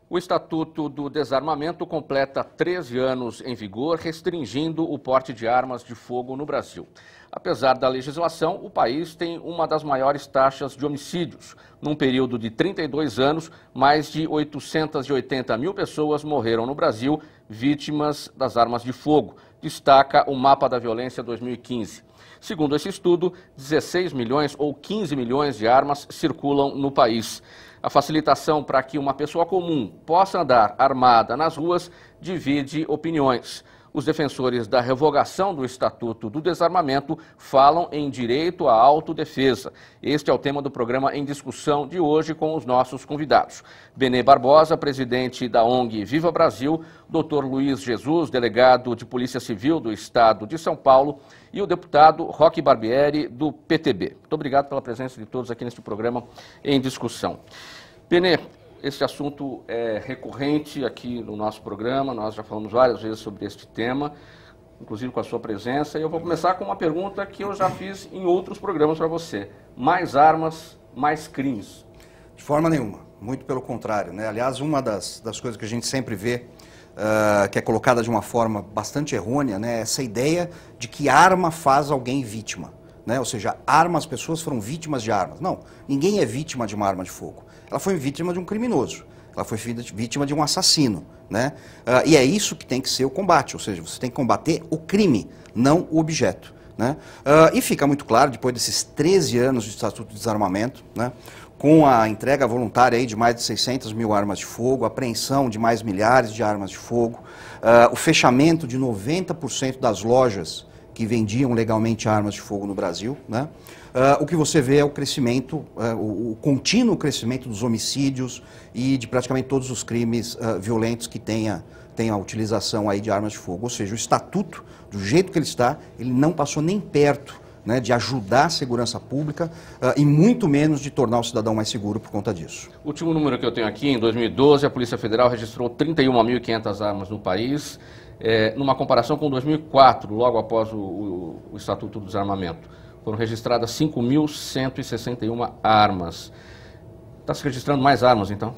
O Estatuto do Desarmamento completa 13 anos em vigor, restringindo o porte de armas de fogo no Brasil. Apesar da legislação, o país tem uma das maiores taxas de homicídios. Num período de 32 anos, mais de 880 mil pessoas morreram no Brasil vítimas das armas de fogo, destaca o Mapa da Violência 2015. Segundo esse estudo, 16 milhões ou 15 milhões de armas circulam no país. A facilitação para que uma pessoa comum possa andar armada nas ruas divide opiniões. Os defensores da revogação do Estatuto do Desarmamento falam em direito à autodefesa. Este é o tema do programa Em Discussão de hoje com os nossos convidados. Benê Barbosa, presidente da ONG Viva Brasil, Dr. Luiz Jesus, delegado de Polícia Civil do Estado de São Paulo, e o deputado Roque Barbieri, do PTB. Muito obrigado pela presença de todos aqui neste programa Em Discussão. Benê, este assunto é recorrente aqui no nosso programa, nós já falamos várias vezes sobre este tema, inclusive com a sua presença, e eu vou começar com uma pergunta que eu já fiz em outros programas para você. Mais armas, mais crimes? De forma nenhuma, muito pelo contrário, né? Aliás, uma das coisas que a gente sempre vê, que é colocada de uma forma bastante errônea, né? Essa ideia de que arma faz alguém vítima, né? Ou seja, as pessoas foram vítimas de armas. Não, ninguém é vítima de uma arma de fogo. Ela foi vítima de um criminoso, ela foi vítima de um assassino, né? E é isso que tem que ser o combate, ou seja, você tem que combater o crime, não o objeto, né? E fica muito claro, depois desses 13 anos de Estatuto de Desarmamento, né? Com a entrega voluntária aí de mais de 600 mil armas de fogo, a apreensão de mais milhares de armas de fogo, o fechamento de 90% das lojas que vendiam legalmente armas de fogo no Brasil, né? O que você vê é o crescimento, o contínuo crescimento dos homicídios e de praticamente todos os crimes violentos que tem a utilização aí de armas de fogo. Ou seja, o Estatuto, do jeito que ele está, ele não passou nem perto, né, de ajudar a segurança pública e muito menos de tornar o cidadão mais seguro por conta disso. O último número que eu tenho aqui, em 2012, a Polícia Federal registrou 31.500 armas no país, numa comparação com 2004, logo após o Estatuto do Desarmamento. Foram registradas 5.161 armas. Está se registrando mais armas, então?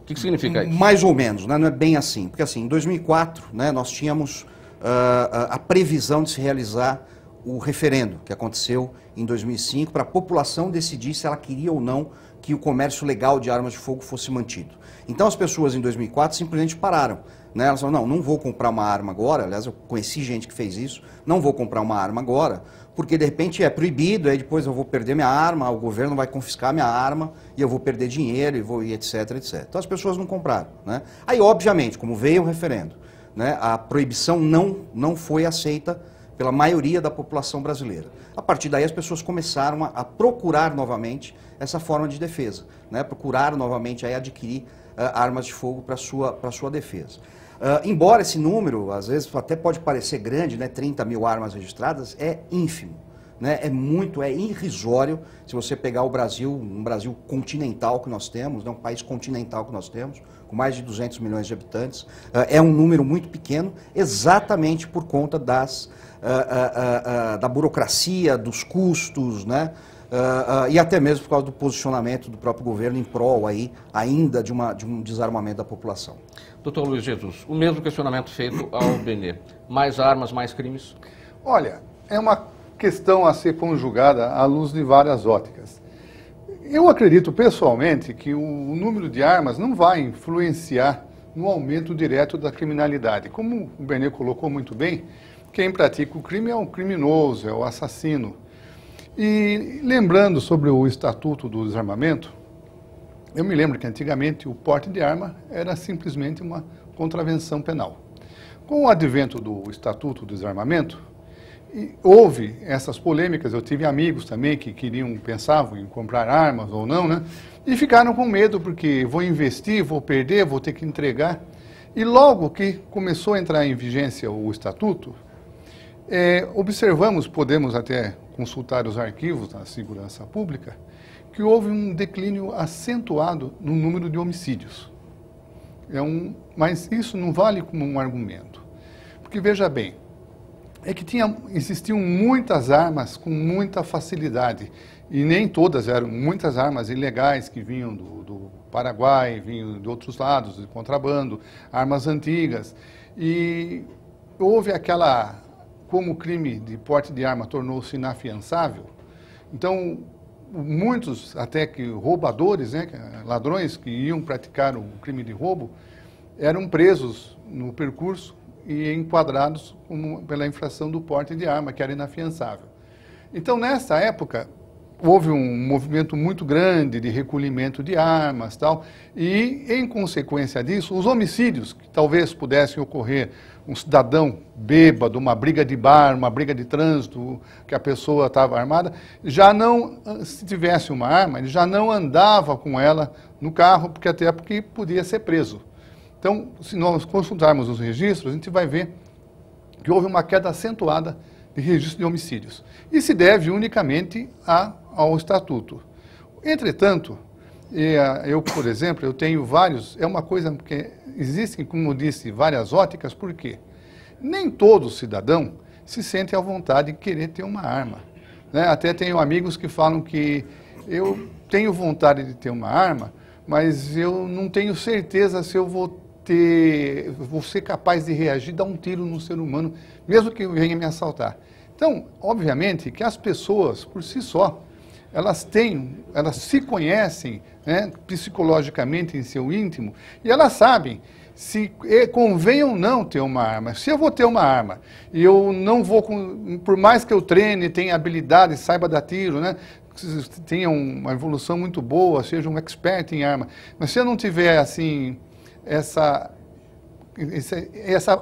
O que significa isso? Mais ou menos, né? Não é bem assim. Porque assim, em 2004, né, nós tínhamos a previsão de se realizar o referendo que aconteceu em 2005 para a população decidir se ela queria ou não que o comércio legal de armas de fogo fosse mantido. Então as pessoas em 2004 simplesmente pararam. Né? Elas falaram, não vou comprar uma arma agora, aliás eu conheci gente que fez isso, não vou comprar uma arma agora, porque de repente é proibido, aí depois eu vou perder minha arma, o governo vai confiscar minha arma e eu vou perder dinheiro e etc, etc. Então as pessoas não compraram. Né? Aí obviamente, como veio o referendo, né, a proibição não foi aceita pela maioria da população brasileira. A partir daí as pessoas começaram a procurar novamente essa forma de defesa, né? Procuraram novamente aí adquirir armas de fogo para sua defesa. Embora esse número, às vezes, até pode parecer grande, né? 30 mil armas registradas, é ínfimo. Né? É irrisório se você pegar o Brasil, um Brasil continental que nós temos, né? Um país continental que nós temos, com mais de 200 milhões de habitantes, é um número muito pequeno, exatamente por conta da burocracia, dos custos, né? E até mesmo por causa do posicionamento do próprio governo em prol aí, ainda de um desarmamento da população. Doutor Luiz Jesus, o mesmo questionamento feito ao Benê. Mais armas, mais crimes? Olha, é uma questão a ser conjugada à luz de várias óticas. Eu acredito pessoalmente que o número de armas não vai influenciar no aumento direto da criminalidade. Como o Benê colocou muito bem, quem pratica o crime é o criminoso, é o assassino. E lembrando sobre o Estatuto do Desarmamento, eu me lembro que antigamente o porte de arma era simplesmente uma contravenção penal. Com o advento do Estatuto do Desarmamento, houve essas polêmicas, eu tive amigos também que pensavam em comprar armas ou não, né? E ficaram com medo porque vou investir, vou perder, vou ter que entregar. E logo que começou a entrar em vigência o Estatuto, observamos, podemos até consultar os arquivos da segurança pública, que houve um declínio acentuado no número de homicídios. Mas isso não vale como um argumento. Porque, veja bem, existiam muitas armas com muita facilidade. E nem todas eram, muitas armas ilegais que vinham do Paraguai, vinham de outros lados, de contrabando, armas antigas. E houve aquela, como o crime de porte de arma tornou-se inafiançável, então muitos, até que roubadores, né, ladrões que iam praticar o crime de roubo, eram presos no percurso e enquadrados pela infração do porte de arma, que era inafiançável. Então, nessa época, houve um movimento muito grande de recolhimento de armas, tal, e, em consequência disso, os homicídios que talvez pudessem ocorrer, um cidadão bêbado, uma briga de bar, uma briga de trânsito, que a pessoa estava armada, já não, se tivesse uma arma, ele já não andava com ela no carro, porque podia ser preso. Então, se nós consultarmos os registros, a gente vai ver que houve uma queda acentuada de registro de homicídios. E se deve unicamente ao Estatuto. Entretanto, eu, por exemplo, eu tenho vários, é uma coisa que existem, como eu disse, várias óticas, por quê? Nem todo cidadão se sente à vontade de querer ter uma arma, né? Até tenho amigos que falam que eu tenho vontade de ter uma arma, mas eu não tenho certeza se eu vou ser capaz de reagir, dar um tiro no ser humano, mesmo que venha me assaltar. Então, obviamente que as pessoas, por si só, elas se conhecem, né, psicologicamente em seu íntimo, e elas sabem se convém ou não ter uma arma. Se eu vou ter uma arma e eu não vou, por mais que eu treine, tenha habilidade, saiba dar tiro, né, tenha uma evolução muito boa, seja um expert em arma, mas se eu não tiver assim essa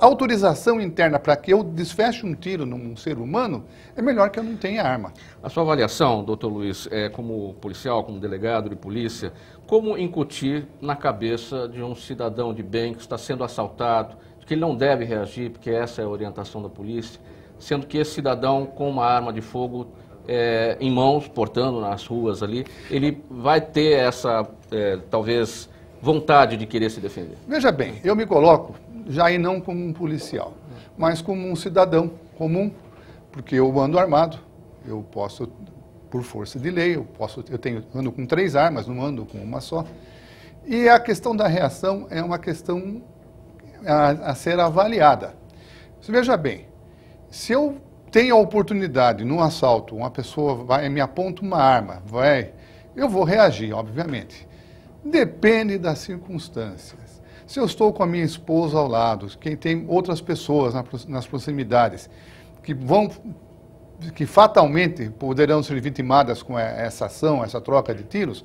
autorização interna para que eu desfeche um tiro num ser humano, é melhor que eu não tenha arma. A sua avaliação, doutor Luiz, como policial, como delegado de polícia, como incutir na cabeça de um cidadão de bem que está sendo assaltado, que ele não deve reagir, porque essa é a orientação da polícia, sendo que esse cidadão com uma arma de fogo em mãos, portando nas ruas ali, ele vai ter essa, talvez, vontade de querer se defender? Veja bem, eu me coloco já aí não como um policial, mas como um cidadão comum, porque eu ando armado, eu posso, por força de lei, ando com 3 armas, não ando com uma só. E a questão da reação é uma questão a ser avaliada. Veja bem, se eu tenho a oportunidade, num assalto, uma pessoa me aponta uma arma, eu vou reagir, obviamente. Depende das circunstâncias. Se eu estou com a minha esposa ao lado, quem tem outras pessoas nas proximidades, que fatalmente poderão ser vitimadas com essa ação, essa troca de tiros,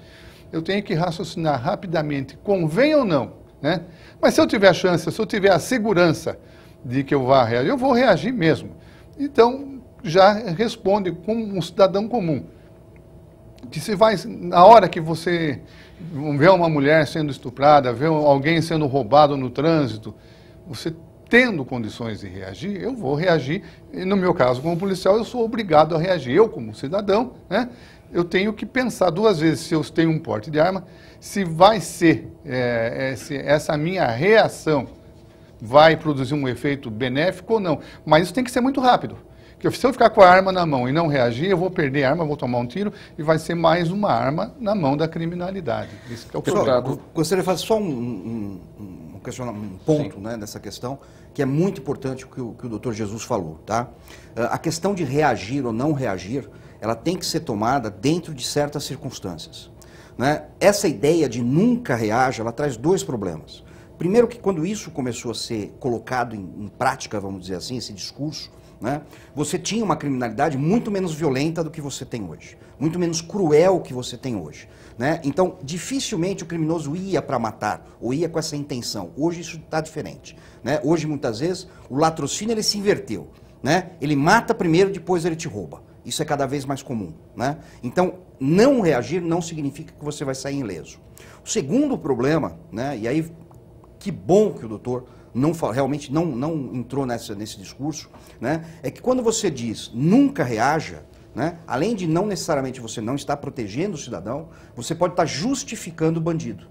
eu tenho que raciocinar rapidamente, convém ou não, né? Mas se eu tiver a chance, se eu tiver a segurança de que eu vá reagir, eu vou reagir mesmo. Então, já responde como um cidadão comum. Que se vai, na hora que você vê uma mulher sendo estuprada, vê alguém sendo roubado no trânsito, você tendo condições de reagir, eu vou reagir. E no meu caso, como policial, eu sou obrigado a reagir. Eu, como cidadão, né, eu tenho que pensar 2 vezes se eu tenho um porte de arma, se vai ser, essa minha reação vai produzir um efeito benéfico ou não. Mas isso tem que ser muito rápido. Porque se eu ficar com a arma na mão e não reagir, eu vou perder a arma, vou tomar um tiro e vai ser mais uma arma na mão da criminalidade. Isso que é o problema. Gostaria de fazer só um ponto, né, nessa questão, que é muito importante o que o doutor Jesus falou. Tá? A questão de reagir ou não reagir, ela tem que ser tomada dentro de certas circunstâncias. Né? Essa ideia de nunca reaja, ela traz 2 problemas. Primeiro que quando isso começou a ser colocado em prática, vamos dizer assim, esse discurso, né, você tinha uma criminalidade muito menos violenta do que você tem hoje, muito menos cruel que você tem hoje. Né? Então, dificilmente o criminoso ia para matar, ou ia com essa intenção. Hoje isso está diferente. Né? Hoje, muitas vezes, o latrocínio ele se inverteu. Né? Ele mata primeiro, depois ele te rouba. Isso é cada vez mais comum. Né? Então, não reagir não significa que você vai sair ileso. O segundo problema, né, e aí que bom que o doutor realmente não entrou nesse discurso, né, é que quando você diz nunca reaja, né, além de não necessariamente você não estar protegendo o cidadão, você pode estar justificando o bandido.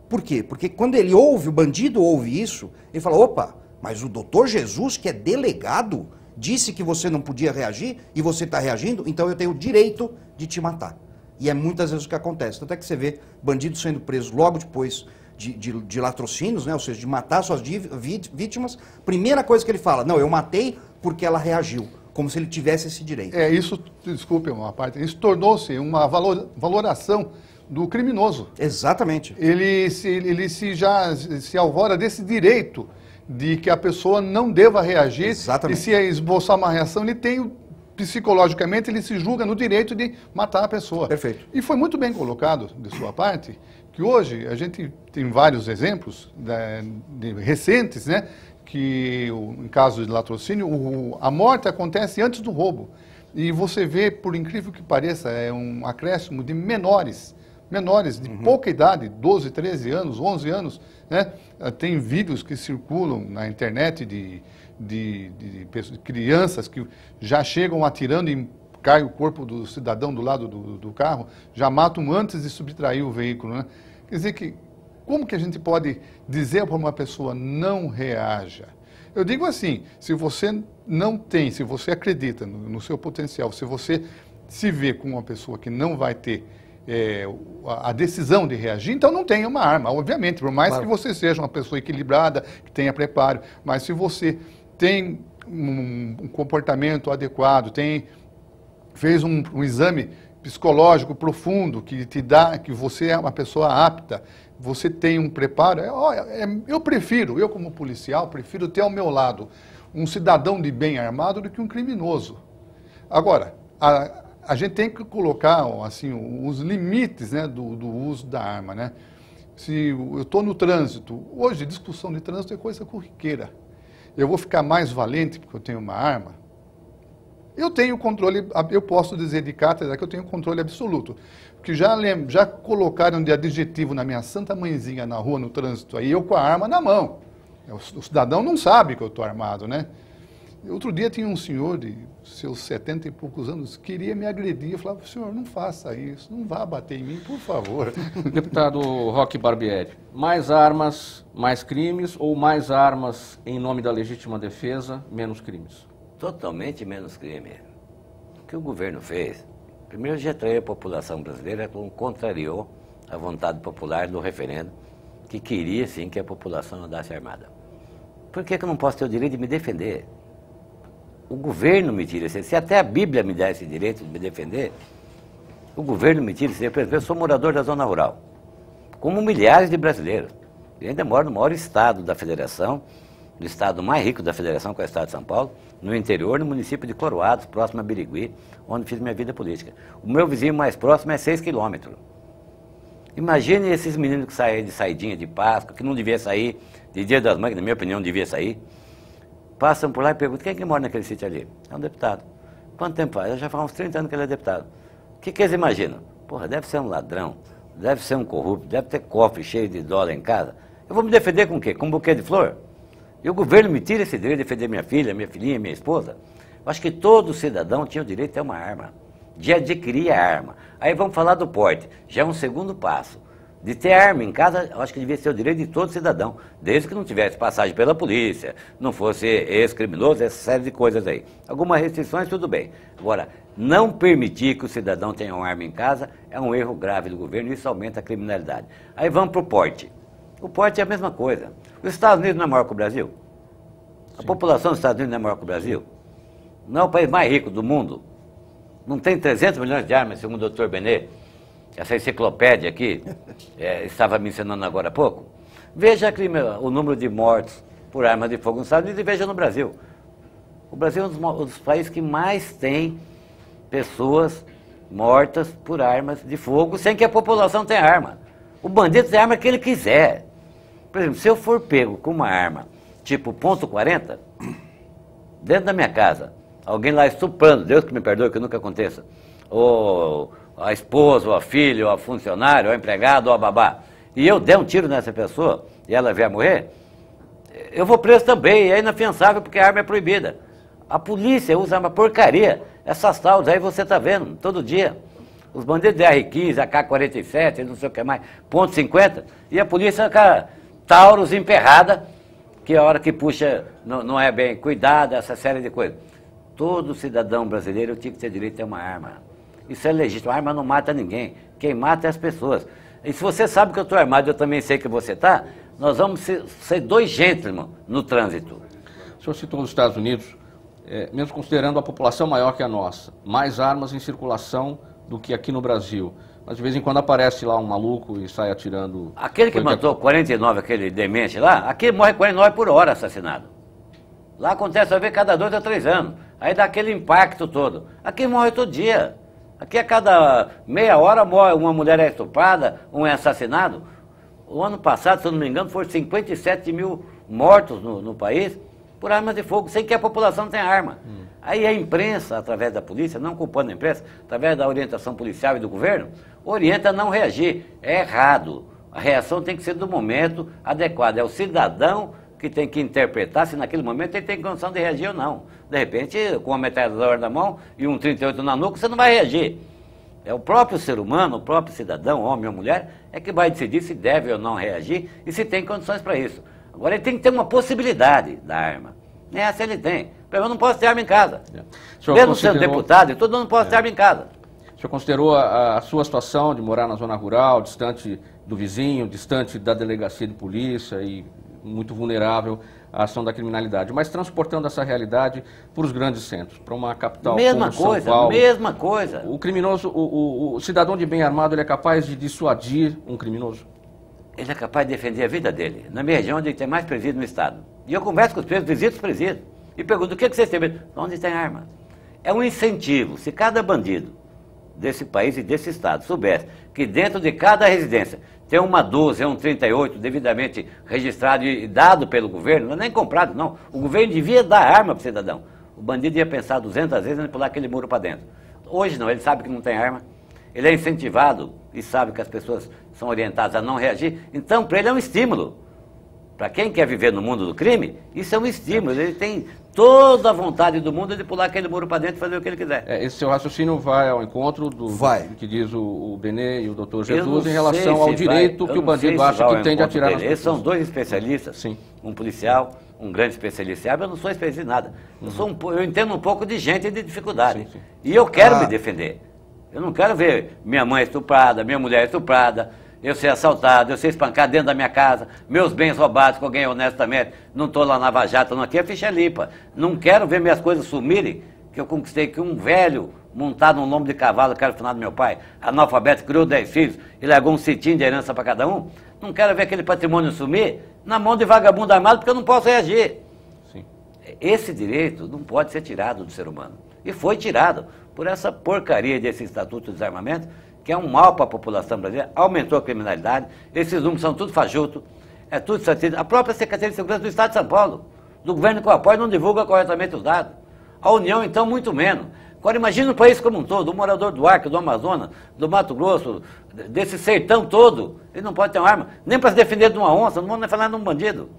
Por quê? Porque quando o bandido ouve isso, ele fala, opa, mas o doutor Jesus, que é delegado, disse que você não podia reagir e você está reagindo, então eu tenho o direito de te matar. E é muitas vezes o que acontece. Tanto é que você vê bandidos sendo presos logo depois de latrocínios, né? Ou seja, de matar suas vítimas. Primeira coisa que ele fala, não, eu matei porque ela reagiu. Como se ele tivesse esse direito. Isso, desculpe uma parte, isso tornou-se uma valoração do criminoso. Exatamente. Ele se alvora desse direito de que a pessoa não deva reagir. Exatamente. E se esboçar uma reação, ele tem, psicologicamente, ele se julga no direito de matar a pessoa. Perfeito. E foi muito bem colocado, de sua parte, que hoje a gente tem vários exemplos recentes, né? Que em caso de latrocínio, a morte acontece antes do roubo. E você vê, por incrível que pareça, é um acréscimo de menores de pouca idade, 12, 13 anos, 11 anos, né? Tem vídeos que circulam na internet de crianças que já chegam atirando e cai o corpo do cidadão do lado do carro, já matam antes de subtrair o veículo, né? Quer dizer que, como que a gente pode dizer para uma pessoa não reaja? Eu digo assim, se você não tem, se você acredita no seu potencial, se você se vê como uma pessoa que não vai ter a decisão de reagir, então não tenha uma arma, obviamente, por mais que você seja uma pessoa equilibrada, que tenha preparo, mas se você tem um comportamento adequado, fez um exame psicológico profundo que te dá, que você é uma pessoa apta, você tem um preparo, eu como policial, prefiro ter ao meu lado um cidadão de bem armado do que um criminoso. Agora, a gente tem que colocar assim, os limites, né, do uso da arma, né? Se eu estou no trânsito, hoje discussão de trânsito é coisa corriqueira. Eu vou ficar mais valente porque eu tenho uma arma? Eu tenho controle, eu posso dizer de cátedra que eu tenho controle absoluto. Porque já colocaram de adjetivo na minha santa mãezinha na rua, no trânsito, aí eu com a arma na mão. O cidadão não sabe que eu estou armado, né? Outro dia tinha um senhor de seus 70 e poucos anos que queria me agredir. Eu falava, senhor, não faça isso, não vá bater em mim, por favor. Deputado Roque Barbieri, mais armas, mais crimes ou mais armas em nome da legítima defesa, menos crimes? Totalmente menos crime. O que o governo fez, primeiro já traiu a população brasileira, contrariou a vontade popular do referendo, que queria sim que a população andasse armada. Por que eu não posso ter o direito de me defender? O governo me tira esse, se até a Bíblia me dá esse direito de me defender, o governo me tira esse direito. Por exemplo, eu sou morador da zona rural, como milhares de brasileiros. Eu ainda moro no maior estado da federação, no estado mais rico da federação, que é o estado de São Paulo, no interior, no município de Coroados, próximo a Birigui, onde fiz minha vida política. O meu vizinho mais próximo é 6 quilômetros. Imagine esses meninos que saem de saidinha de Páscoa, que não devia sair, de Dia das Mães, que na minha opinião devia sair, passam por lá e perguntam, quem é que mora naquele sítio ali? É um deputado. Quanto tempo faz? Já faz uns 30 anos que ele é deputado. O que eles imaginam? Porra, deve ser um ladrão, deve ser um corrupto, deve ter cofre cheio de dólar em casa. Eu vou me defender com o quê? Com um buquê de flor? E o governo me tira esse direito de defender minha filha, minha filhinha, minha esposa? Eu acho que todo cidadão tinha o direito de ter uma arma, de adquirir a arma. Aí vamos falar do porte, já é um segundo passo. De ter arma em casa, eu acho que devia ser o direito de todo cidadão, desde que não tivesse passagem pela polícia, não fosse ex-criminoso, essa série de coisas aí. Algumas restrições, tudo bem. Agora, não permitir que o cidadão tenha uma arma em casa é um erro grave do governo e isso aumenta a criminalidade. Aí vamos para o porte. O porte é a mesma coisa. Os Estados Unidos não é maior que o Brasil? A população dos Estados Unidos não é maior que o Brasil? Não é o país mais rico do mundo? Não tem 300 milhões de armas, segundo o Dr. Benet? Essa enciclopédia aqui estava me ensinando agora há pouco. Veja o número de mortos por armas de fogo nos Estados Unidos e veja no Brasil. O Brasil é um dos países que mais tem pessoas mortas por armas de fogo sem que a população tenha arma. O bandido tem a arma que ele quiser. Por exemplo, se eu for pego com uma arma tipo .40, dentro da minha casa, alguém lá estuprando, Deus que me perdoe que nunca aconteça, ou a esposa, ou a filha, ou a funcionária, ou a empregado, ou a babá, e eu der um tiro nessa pessoa e ela vier a morrer, eu vou preso também, e é inafiançável porque a arma é proibida. A polícia usa arma porcaria, essas taus aí você está vendo, todo dia. Os bandidos de R15, AK-47, não sei o que mais, .50, e a polícia, cara, Taurus emperrada, que a hora que puxa não é bem cuidada, essa série de coisas. Todo cidadão brasileiro tinha que ter direito a ter uma arma. Isso é legítimo. A arma não mata ninguém. Quem mata é as pessoas. E se você sabe que eu estou armado e eu também sei que você está, nós vamos ser dois gentlemen no trânsito. O senhor citou os Estados Unidos, mesmo considerando a população maior que a nossa, mais armas em circulação do que aqui no Brasil. Mas de vez em quando aparece lá um maluco e sai atirando... Aquele que matou 49, aquele demente lá, aqui morre 49 por hora assassinado. Lá acontece, vai ver, cada 2 a 3 anos. Aí dá aquele impacto todo. Aqui morre todo dia. Aqui a cada meia hora morre uma mulher estuprada, um é assassinado. O ano passado, se eu não me engano, foram 57 mil mortos no país por armas de fogo, sem que a população tenha arma. Aí a imprensa, através da polícia, não culpando a imprensa, através da orientação policial e do governo, orienta a não reagir. É errado. A reação tem que ser do momento adequado. É o cidadão que tem que interpretar se naquele momento ele tem condição de reagir ou não. De repente, com uma metralhadora na mão e um 38 na nuca, você não vai reagir. É o próprio ser humano, o próprio cidadão, homem ou mulher, é que vai decidir se deve ou não reagir e se tem condições para isso. Agora, ele tem que ter uma possibilidade da arma. Essa ele tem. Eu não posso ter arma em casa. Mesmo sendo deputado e tudo, eu não posso ter arma em casa. O senhor considerou a sua situação de morar na zona rural, distante do vizinho, distante da delegacia de polícia e muito vulnerável à ação da criminalidade, mas transportando essa realidade para os grandes centros, para uma capital como São Paulo. Mesma coisa. O criminoso, o cidadão de bem armado, ele é capaz de dissuadir um criminoso? Ele é capaz de defender a vida dele. Na minha região, onde tem mais presídio no estado. E eu converso com os presos, visito os presídios, e pergunto, o que vocês têm medo? Onde tem arma? É um incentivo. Se cada bandido desse país e desse estado soubesse que dentro de cada residência tem uma 12, um 38 devidamente registrado e dado pelo governo, não é nem comprado, não. O governo devia dar arma para o cidadão. O bandido ia pensar 200 vezes em pular aquele muro para dentro. Hoje não, ele sabe que não tem arma, ele é incentivado e sabe que as pessoas são orientadas a não reagir, então para ele é um estímulo. Para quem quer viver no mundo do crime, isso é um estímulo, ele tem toda a vontade do mundo de pular aquele muro para dentro e fazer o que ele quiser. Esse seu raciocínio vai ao encontro do que diz o Benê e o doutor Jesus em relação ao direito que o bandido acha que tem de atirar nas pessoas. Eles são dois especialistas, sim. Um policial, um grande especialista. Eu não sou especialista em nada. Eu entendo um pouco de gente e de dificuldade. Sim, sim. E eu quero me defender. Eu não quero ver minha mãe estuprada, minha mulher estuprada, eu ser assaltado, eu ser espancado dentro da minha casa, meus bens roubados com alguém honestamente, não estou lá na Lava Jato, não, aqui é ficha limpa. Não quero ver minhas coisas sumirem, que eu conquistei, que um velho montado num lombo de cavalo, que era o final do meu pai, analfabeto, criou 10 filhos e largou um cetim de herança para cada um. Não quero ver aquele patrimônio sumir na mão de vagabundo armado, porque eu não posso reagir. Sim. Esse direito não pode ser tirado do ser humano. E foi tirado por essa porcaria desse Estatuto de Desarmamento, que é um mal para a população brasileira, aumentou a criminalidade, esses números são tudo fajuto, é tudo estatístico. A própria Secretaria de Segurança do Estado de São Paulo, do governo que eu apoio, não divulga corretamente os dados. A União, então, muito menos. Agora, imagina o país como um todo, o morador do Acre, do Amazonas, do Mato Grosso, desse sertão todo, ele não pode ter uma arma, nem para se defender de uma onça, não vamos nem falar de um bandido.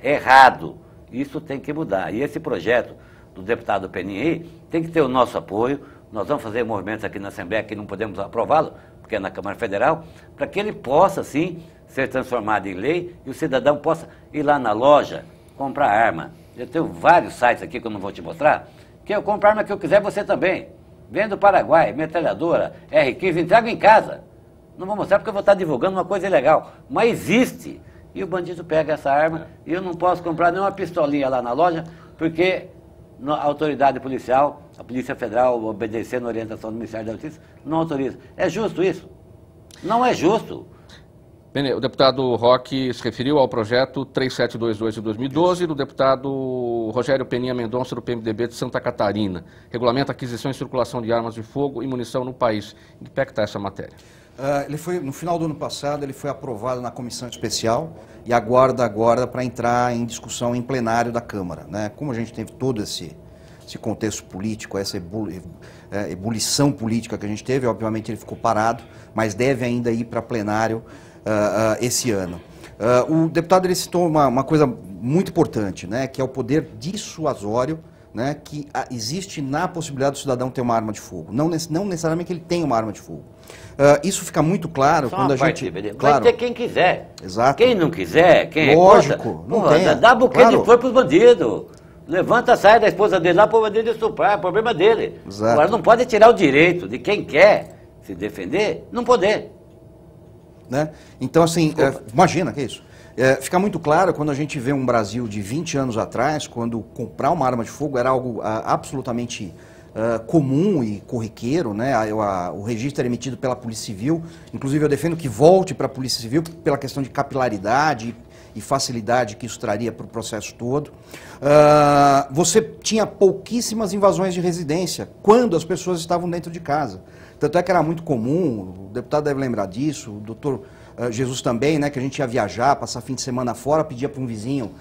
É errado. Isso tem que mudar. E esse projeto do deputado Peninha aí tem que ter o nosso apoio. Nós vamos fazer movimentos aqui na Assembleia que não podemos aprová-lo, porque é na Câmara Federal, para que ele possa, sim, ser transformado em lei e o cidadão possa ir lá na loja, comprar arma. Eu tenho vários sites aqui que eu não vou te mostrar, que eu compro a arma que eu quiser, você também. Vem do Paraguai, metralhadora, R15, entrego em casa. Não vou mostrar porque eu vou estar divulgando uma coisa ilegal, mas existe. E o bandido pega essa arma e eu não posso comprar nenhuma pistolinha lá na loja, porque a autoridade policial, a Polícia Federal, obedecendo a orientação do Ministério da Justiça, não autoriza. É justo isso? Não é justo. Bem, o deputado Roque se referiu ao projeto 3722 de 2012 do deputado Rogério Peninha Mendonça, do PMDB de Santa Catarina. Regulamenta a aquisição e circulação de armas de fogo e munição no país. Em que pé está essa matéria? No final do ano passado, ele foi aprovado na comissão especial e aguarda agora para entrar em discussão em plenário da Câmara, né? Como a gente teve todo esse contexto político, essa ebulição política que a gente teve, obviamente ele ficou parado, mas deve ainda ir para plenário esse ano. O deputado ele citou uma coisa muito importante, né? Que é o poder dissuasório, né, que existe na possibilidade do cidadão ter uma arma de fogo. Não necessariamente que ele tenha uma arma de fogo. Isso fica muito claro quando a gente... Vai ter quem quiser. Exato. Quem não quiser, quem lógico, não tem. Dá buquê de flor para os bandidos. Levanta a saia da esposa dele lá, problema dele de estuprar, problema dele. Exato. Agora não pode tirar o direito de quem quer se defender, não poder. Né? Então, assim, imagina que é isso. Fica muito claro quando a gente vê um Brasil de 20 anos atrás, quando comprar uma arma de fogo era algo absolutamente comum e corriqueiro, né? O registro era emitido pela Polícia Civil. Inclusive, eu defendo que volte para a Polícia Civil pela questão de capilaridade e facilidade que isso traria para o processo todo. Você tinha pouquíssimas invasões de residência quando as pessoas estavam dentro de casa. Tanto é que era muito comum, o deputado deve lembrar disso, o doutor Jesus também, né, que a gente ia viajar, passar fim de semana fora, pedia para um vizinho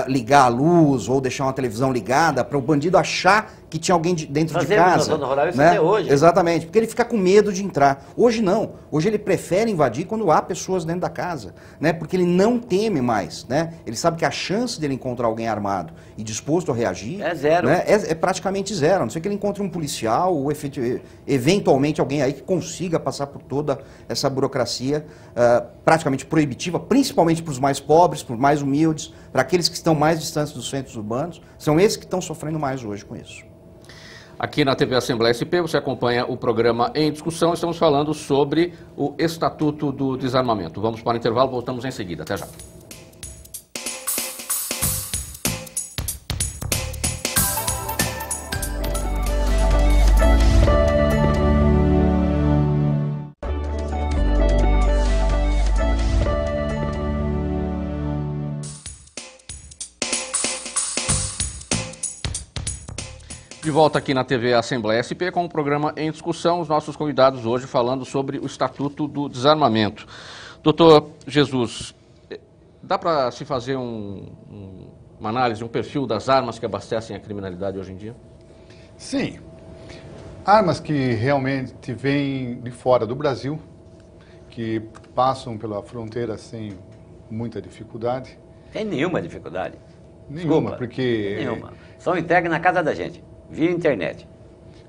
ligar a luz ou deixar uma televisão ligada para o bandido achar que tinha alguém dentro de casa. Na zona rural isso né? até hoje. Exatamente, porque ele fica com medo de entrar. Hoje não, hoje ele prefere invadir quando há pessoas dentro da casa, né? Porque ele não teme mais, né? Ele sabe que a chance dele encontrar alguém armado e disposto a reagir é zero. Né? É praticamente zero, a não ser que ele encontre um policial ou eventualmente alguém aí que consiga passar por toda essa burocracia praticamente proibitiva, principalmente para os mais pobres, para os mais humildes, para aqueles que estão mais distantes dos centros urbanos. São esses que estão sofrendo mais hoje com isso. Aqui na TV Assembleia SP, você acompanha o programa Em Discussão. Estamos falando sobre o Estatuto do Desarmamento. Vamos para o intervalo, voltamos em seguida. Até já. De volta aqui na TV Assembleia SP com o programa Em Discussão, os nossos convidados hoje falando sobre o Estatuto do Desarmamento. Doutor Jesus, dá para se fazer uma análise, um perfil das armas que abastecem a criminalidade hoje em dia? Sim. Armas que realmente vêm de fora do Brasil, que passam pela fronteira sem muita dificuldade. Tem nenhuma dificuldade. Nenhuma, Desculpa, porque... Nenhuma. São entregues na casa da gente, via internet.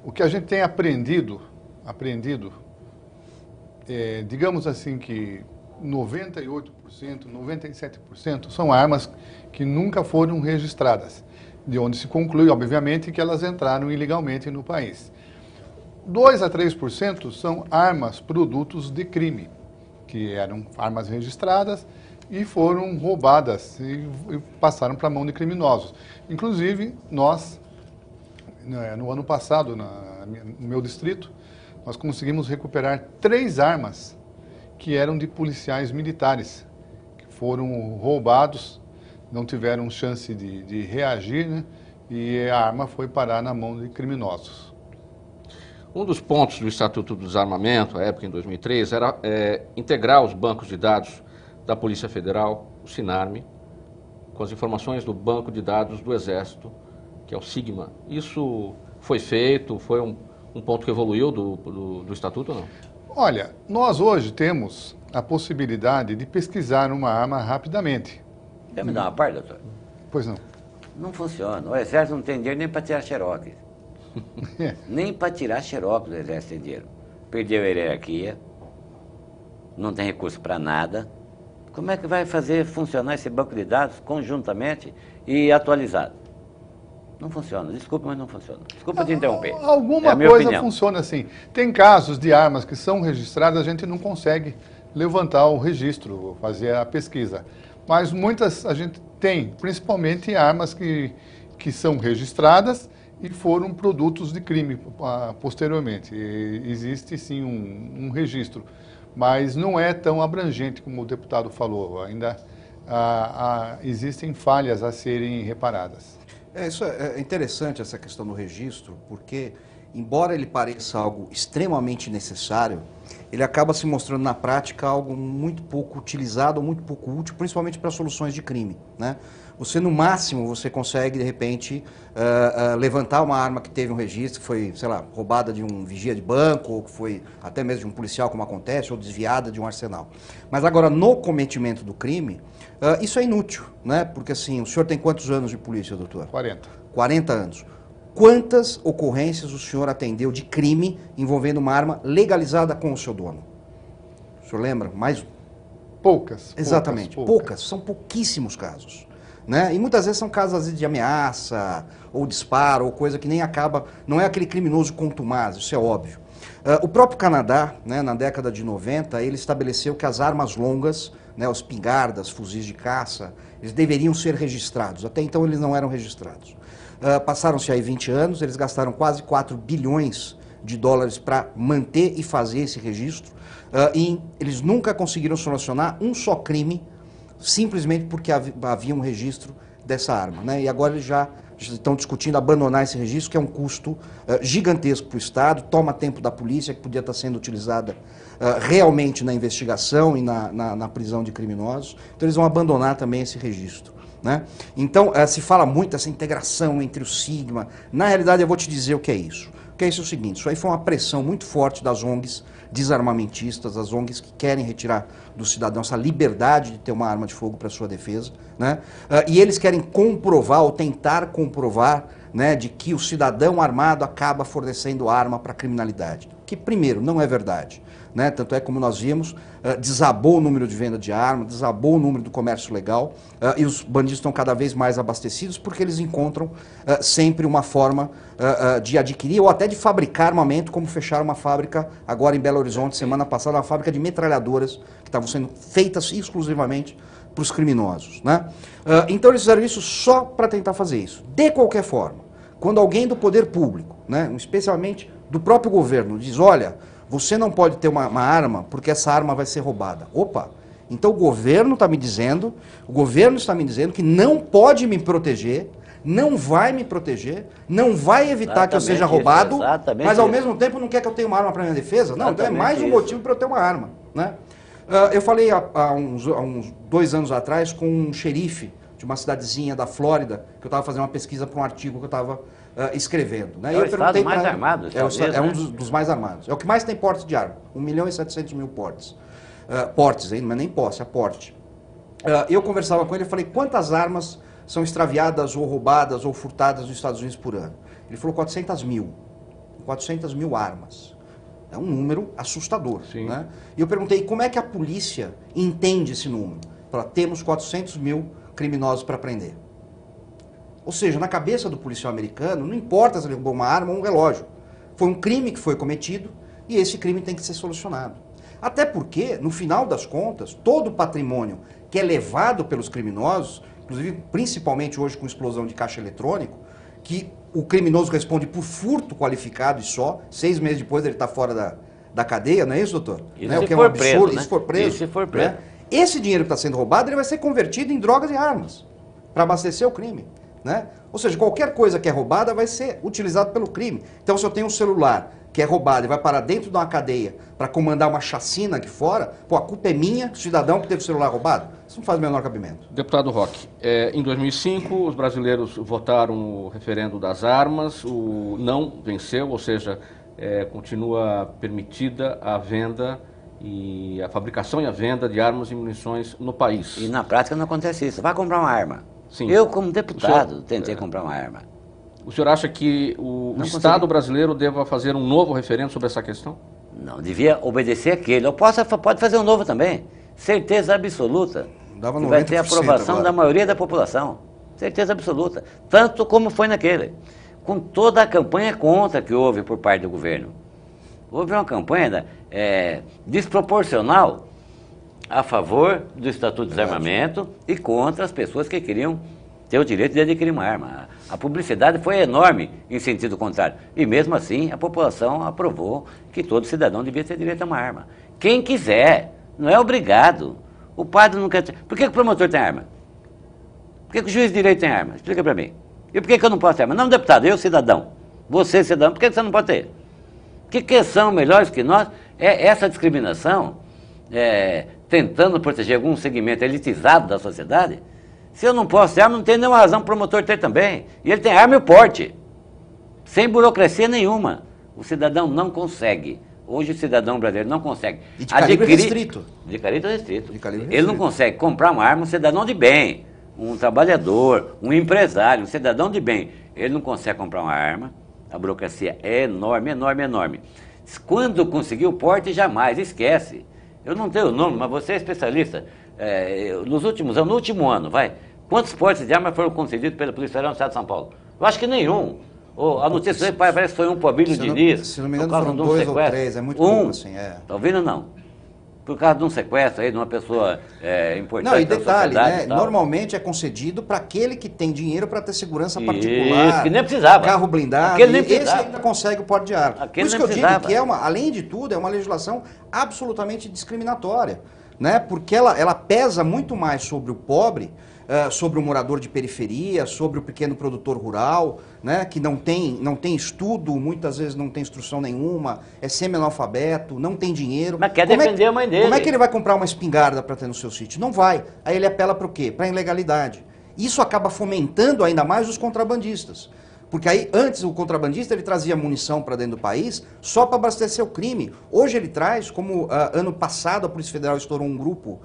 O que a gente tem aprendido, digamos assim que 98%, 97% são armas que nunca foram registradas, de onde se conclui, obviamente, que elas entraram ilegalmente no país. 2 a 3% são armas, produtos de crime, que eram armas registradas e foram roubadas e passaram para a mão de criminosos. Inclusive, nós, no ano passado, no meu distrito, nós conseguimos recuperar 3 armas que eram de policiais militares, que foram roubados, não tiveram chance de reagir, né? E a arma foi parar na mão de criminosos. Um dos pontos do Estatuto do Desarmamento, à época em 2003, era integrar os bancos de dados da Polícia Federal, o SINARME, com as informações do Banco de Dados do Exército, que é o SIGMA. Isso foi feito, foi um ponto que evoluiu do Estatuto ou não? Olha, nós hoje temos a possibilidade de pesquisar uma arma rapidamente. Quer me dar uma parte, doutor? Pois não. Não funciona. O Exército não tem dinheiro nem para tirar xerox. Nem para tirar xerox o Exército tem dinheiro. Perdeu a hierarquia, não tem recurso para nada. Como é que vai fazer funcionar esse banco de dados conjuntamente e atualizado? Não funciona. Desculpa, mas não funciona. Desculpa te interromper. Alguma coisa funciona assim. Tem casos de armas que são registradas, a gente não consegue levantar o registro, fazer a pesquisa. Mas muitas a gente tem, principalmente armas que são registradas e foram produtos de crime posteriormente. E existe sim um registro, mas não é tão abrangente como o deputado falou. Ainda existem falhas a serem reparadas. Isso é interessante, essa questão do registro, porque, embora ele pareça algo extremamente necessário, ele acaba se mostrando na prática algo muito pouco utilizado, muito pouco útil, principalmente para soluções de crime, né? Você, no máximo, você consegue, de repente, levantar uma arma que teve um registro, que foi, sei lá, roubada de um vigia de banco, ou que foi até mesmo de um policial, como acontece, ou desviada de um arsenal. Mas agora, no cometimento do crime, isso é inútil, né? Porque, assim, o senhor tem quantos anos de polícia, doutor? 40. 40 anos. Quantas ocorrências o senhor atendeu de crime envolvendo uma arma legalizada com o seu dono? O senhor lembra? Mais? Poucas. Exatamente, poucas. São pouquíssimos casos. né? E muitas vezes são casos às vezes, de ameaça, ou disparo, ou coisa que nem acaba, não é aquele criminoso contumaz, isso é óbvio. O próprio Canadá, né, na década de 90, ele estabeleceu que as armas longas, né, os espingardas, fuzis de caça, eles deveriam ser registrados. Até então eles não eram registrados. Passaram-se aí 20 anos, eles gastaram quase 4 bilhões de dólares para manter e fazer esse registro, e eles nunca conseguiram solucionar um só crime, simplesmente porque havia um registro dessa arma, né? E agora eles já estão discutindo abandonar esse registro, que é um custo gigantesco para o Estado, toma tempo da polícia, que podia estar sendo utilizada realmente na investigação e na prisão de criminosos. Então eles vão abandonar também esse registro, né? Então se fala muito dessa integração entre o Sigma. Na realidade eu vou te dizer o que é isso. O que é isso é o seguinte, isso aí foi uma pressão muito forte das ONGs desarmamentistas, as ONGs que querem retirar do cidadão essa liberdade de ter uma arma de fogo para sua defesa, né? E eles querem comprovar ou tentar comprovar, né, de que o cidadão armado acaba fornecendo arma para a criminalidade. Que, primeiro, não é verdade, né? Tanto é como nós vimos, desabou o número de venda de armas, desabou o número do comércio legal, e os bandidos estão cada vez mais abastecidos porque eles encontram sempre uma forma de adquirir ou até de fabricar armamento, como fecharam uma fábrica agora em Belo Horizonte, semana passada, uma fábrica de metralhadoras que estavam sendo feitas exclusivamente para os criminosos, né? Então eles fizeram isso só para tentar fazer isso. De qualquer forma, quando alguém do poder público, né, especialmente do próprio governo, diz, olha, você não pode ter uma arma porque essa arma vai ser roubada. Opa, então o governo está me dizendo que não pode me proteger, não vai me proteger, não vai evitar que eu seja roubado, mas ao mesmo tempo não quer que eu tenha uma arma para minha defesa? Não, então é mais um motivo para eu ter uma arma, né? Eu falei há uns 2 anos atrás com um xerife de uma cidadezinha da Flórida, que eu estava fazendo uma pesquisa para um artigo que eu estava escrevendo, né? É o estado mais armado. É um dos mais armados. É o que mais tem porte de arma. 1.700.000 portes. Portes, ainda, mas nem posse, é porte. Eu conversava com ele e falei, quantas armas são extraviadas ou roubadas ou furtadas nos Estados Unidos por ano? Ele falou 400 mil. 400 mil armas. É um número assustador, né? E eu perguntei, como é que a polícia entende esse número? Falei, temos 400 mil criminosos para prender. Ou seja, na cabeça do policial americano, não importa se ele roubou uma arma ou um relógio. Foi um crime que foi cometido e esse crime tem que ser solucionado. Até porque, no final das contas, todo o patrimônio que é levado pelos criminosos, inclusive principalmente hoje com explosão de caixa eletrônico, que o criminoso responde por furto qualificado e só, 6 meses depois ele está fora da cadeia, não é isso, doutor? Isso né? O que é um absurdo, se for preso. Né? Esse dinheiro que está sendo roubado, ele vai ser convertido em drogas e armas, para abastecer o crime. Né? Ou seja, qualquer coisa que é roubada vai ser utilizada pelo crime. Então, se eu tenho um celular que é roubado e vai parar dentro de uma cadeia para comandar uma chacina aqui fora, pô, a culpa é minha, do cidadão que teve o celular roubado? Isso não faz o menor cabimento. Deputado Roque, em 2005 os brasileiros votaram no referendo das armas, o não venceu, ou seja, continua permitida a venda e a fabricação e a venda de armas e munições no país. E na prática não acontece isso. Vai comprar uma arma. Sim. Eu, como deputado, tentei comprar uma arma. O senhor acha que o Estado brasileiro deva fazer um novo referendo sobre essa questão? Não, devia obedecer aquele. Ou pode fazer um novo também. Certeza absoluta. Dava que vai ter aprovação agora da maioria da população. Certeza absoluta. Tanto como foi naquele. Com toda a campanha contra que houve por parte do governo. Houve uma campanha desproporcional a favor do Estatuto de Desarmamento e contra as pessoas que queriam ter o direito de adquirir uma arma. A publicidade foi enorme em sentido contrário. E mesmo assim, a população aprovou que todo cidadão devia ter direito a uma arma. Quem quiser, não é obrigado. O padre não quer ter. Por que o promotor tem arma? Por que o juiz de direito tem arma? Explica para mim. E por que eu não posso ter arma? Não, deputado, eu cidadão. Você cidadão, por que você não pode ter? Que são melhores que nós? Essa discriminação, tentando proteger algum segmento elitizado da sociedade. Se eu não posso ter arma, não tem nenhuma razão para o promotor ter também. E ele tem arma e o porte. Sem burocracia nenhuma. O cidadão não consegue. Hoje o cidadão brasileiro não consegue. E de calibre restrito. De calibre restrito. De calibre ele restrito. não consegue comprar uma arma, um cidadão de bem. Um trabalhador, um empresário, um cidadão de bem. Ele não consegue comprar uma arma. A burocracia é enorme, enorme, enorme. Quando conseguir o porte, jamais. Esquece. Eu não tenho o nome, mas você é especialista. Nos últimos anos, no último ano, Quantos portes de armas foram concedidos pela Polícia Federal no Estado de São Paulo? Eu acho que nenhum. A notícia aí parece que foi um para Abílio Diniz. Se não me engano, foram 2 ou 3, é muito pouco assim. Tá ouvindo ou não? Por causa de um sequestro aí, de uma pessoa importante. Não, e detalhe, né? Normalmente é concedido para aquele que tem dinheiro para ter segurança particular. Isso, que nem precisava. Carro blindado. Aquele nem precisava. Esse ainda consegue o porte de arma. Aquele Por isso que eu digo que além de tudo, é uma legislação absolutamente discriminatória, né? Porque ela pesa muito mais sobre o pobre, sobre o morador de periferia, sobre o pequeno produtor rural, né, que não tem estudo, muitas vezes não tem instrução nenhuma, é semi-analfabeto, não tem dinheiro. Mas quer defender a mãe dele. Como é que ele vai comprar uma espingarda para ter no seu sítio? Não vai. Aí ele apela para o quê? Para a ilegalidade. Isso acaba fomentando ainda mais os contrabandistas. Porque aí, antes, o contrabandista ele trazia munição para dentro do país só para abastecer o crime. Hoje ele traz, como ano passado a Polícia Federal estourou um grupo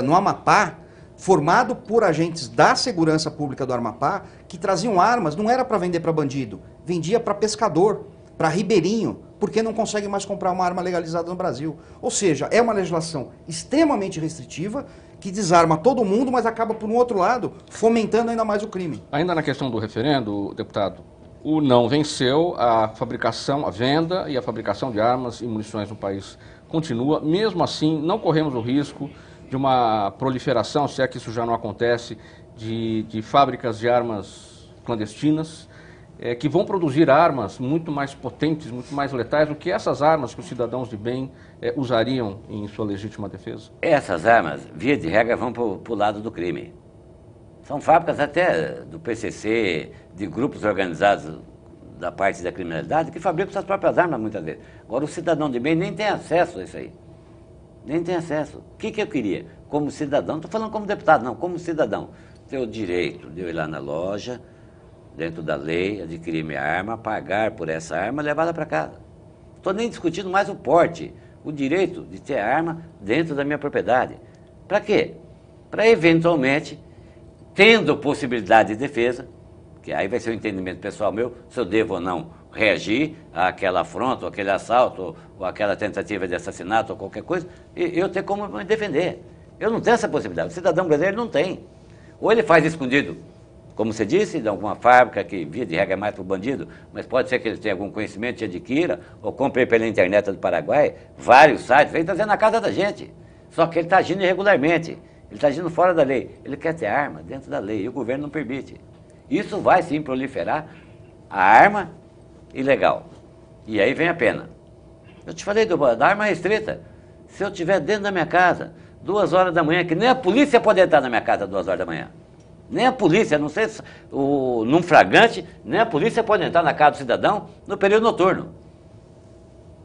no Amapá, formado por agentes da segurança pública do Amapá, que traziam armas, não era para vender para bandido, vendia para pescador, para ribeirinho, porque não consegue mais comprar uma arma legalizada no Brasil. Ou seja, é uma legislação extremamente restritiva, que desarma todo mundo, mas acaba, por um outro lado, fomentando ainda mais o crime. Ainda na questão do referendo, deputado, o não venceu, a fabricação, a venda e a fabricação de armas e munições no país continua. Mesmo assim, não corremos o risco de uma proliferação, se é que isso já não acontece, de fábricas de armas clandestinas, que vão produzir armas muito mais potentes, muito mais letais do que essas armas que os cidadãos de bem usariam em sua legítima defesa? Essas armas, via de regra, vão para o lado do crime. São fábricas até do PCC, de grupos organizados da parte da criminalidade, que fabricam suas próprias armas muitas vezes. Agora, o cidadão de bem nem tem acesso a isso aí. Nem tem acesso. O que eu queria? Como cidadão, não estou falando como deputado, não, como cidadão. Ter o direito de eu ir lá na loja, dentro da lei, adquirir minha arma, pagar por essa arma e levá-la para casa. Estou nem discutindo mais o porte, o direito de ter a arma dentro da minha propriedade. Para quê? Para eventualmente, tendo possibilidade de defesa, que aí vai ser um entendimento pessoal meu, se eu devo ou não reagir àquela afronta, ou aquele assalto, ou aquela tentativa de assassinato, ou qualquer coisa, e eu ter como me defender. Eu não tenho essa possibilidade. O cidadão brasileiro não tem. Ou ele faz escondido, como você disse, de alguma fábrica que, via de regra, é mais para o bandido, mas pode ser que ele tenha algum conhecimento e adquira, ou compre pela internet do Paraguai, vários sites, vem trazendo na casa da gente. Só que ele está agindo irregularmente, ele está agindo fora da lei. Ele quer ter arma dentro da lei, e o governo não permite. Isso vai, sim, proliferar a arma ilegal. E aí vem a pena. Eu te falei da arma restrita. Se eu estiver dentro da minha casa, 2 horas da manhã, que nem a polícia pode entrar na minha casa 2 horas da manhã. Nem a polícia, não sei, num flagrante, nem a polícia pode entrar na casa do cidadão no período noturno.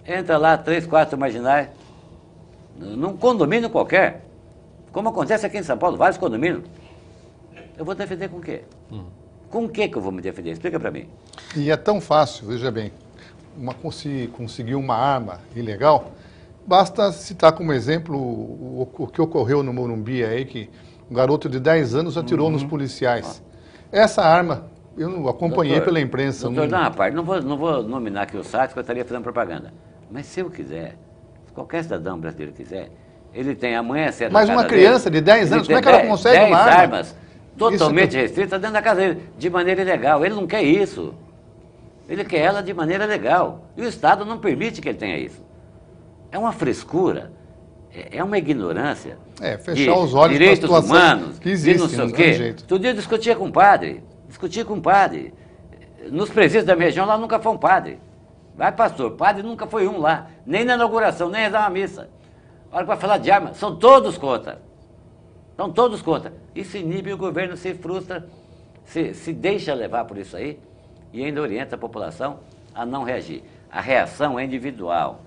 Entra lá 3, 4 marginais, num condomínio qualquer, como acontece aqui em São Paulo, vários condomínios. Eu vou defender com o quê? Com o que eu vou me defender? Explica para mim. E é tão fácil, veja bem, conseguir uma arma ilegal, basta citar como exemplo o que ocorreu no Morumbi aí, que um garoto de 10 anos atirou nos policiais. Essa arma, eu acompanhei pela imprensa. Doutor, não, rapaz, não vou nominar aqui o site, que eu estaria fazendo propaganda. Mas se eu quiser, se qualquer cidadão brasileiro quiser, ele tem amanhã cedo. Mas uma criança de 10 anos, como é que ela consegue uma arma? 10 armas totalmente restritas dentro da casa dele, de maneira ilegal. Ele não quer isso. Ele quer ela de maneira legal. E o Estado não permite que ele tenha isso. É uma frescura, é uma ignorância. Fechar os olhos para a direitos situação humanos, que existe, não sei não o tem quê. jeito. Todo dia eu discutia com um padre. Nos presídios da minha região lá nunca foi um padre. Vai, pastor, padre nunca foi um lá. Nem na inauguração, nem rezar uma missa. A hora que vai falar de arma, são todos contra. São todos contra. Isso inibe o governo, se frustra, se deixa levar por isso aí e ainda orienta a população a não reagir. A reação é individual.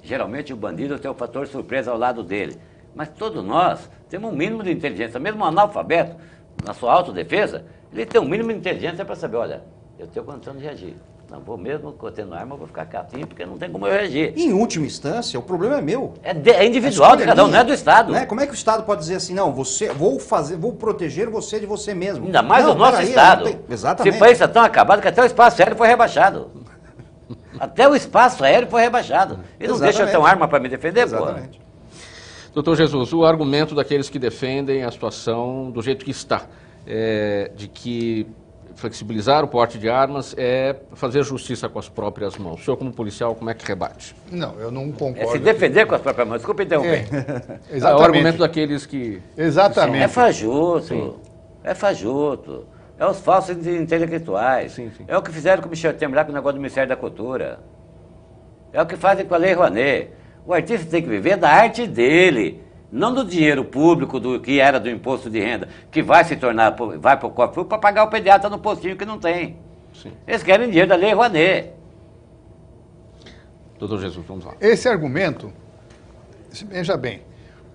Geralmente o bandido tem o fator surpresa ao lado dele. Mas todos nós temos um mínimo de inteligência. Mesmo um analfabeto, na sua autodefesa, ele tem um mínimo de inteligência para saber, olha, eu tenho condição de reagir. Não vou mesmo tendo arma, eu vou ficar quietinho, porque não tem como eu reagir. Em última instância, o problema é meu. É individual de cada um, não é do Estado. Né? Como é que o Estado pode dizer assim, não, vou proteger você de você mesmo? Ainda mais não, o nosso Estado. Exatamente. Esse país está tão acabado que até o espaço aéreo foi rebaixado. Até o espaço aéreo foi rebaixado. E não deixa eu ter uma arma para me defender, Exatamente. Doutor Jesus, o argumento daqueles que defendem a situação do jeito que está de que flexibilizar o porte de armas é fazer justiça com as próprias mãos. O senhor, como policial, como é que rebate? Não, eu não concordo. É se defender com as próprias mãos. Desculpa interromper. Exatamente. É o argumento daqueles que... Exatamente. É fajuto. É fajuto. É os falsos intelectuais. Sim, sim. É o que fizeram com o Michel Temer com o negócio do Ministério da Cultura. É o que fazem com a Lei Rouanet. O artista tem que viver da arte dele, não do dinheiro público do que era do imposto de renda, que vai se tornar, vai para o cofre para pagar o pediatra no postinho que não tem. Sim. Eles querem dinheiro da Lei Rouanet. Doutor Jesus, vamos lá. Esse argumento, veja bem,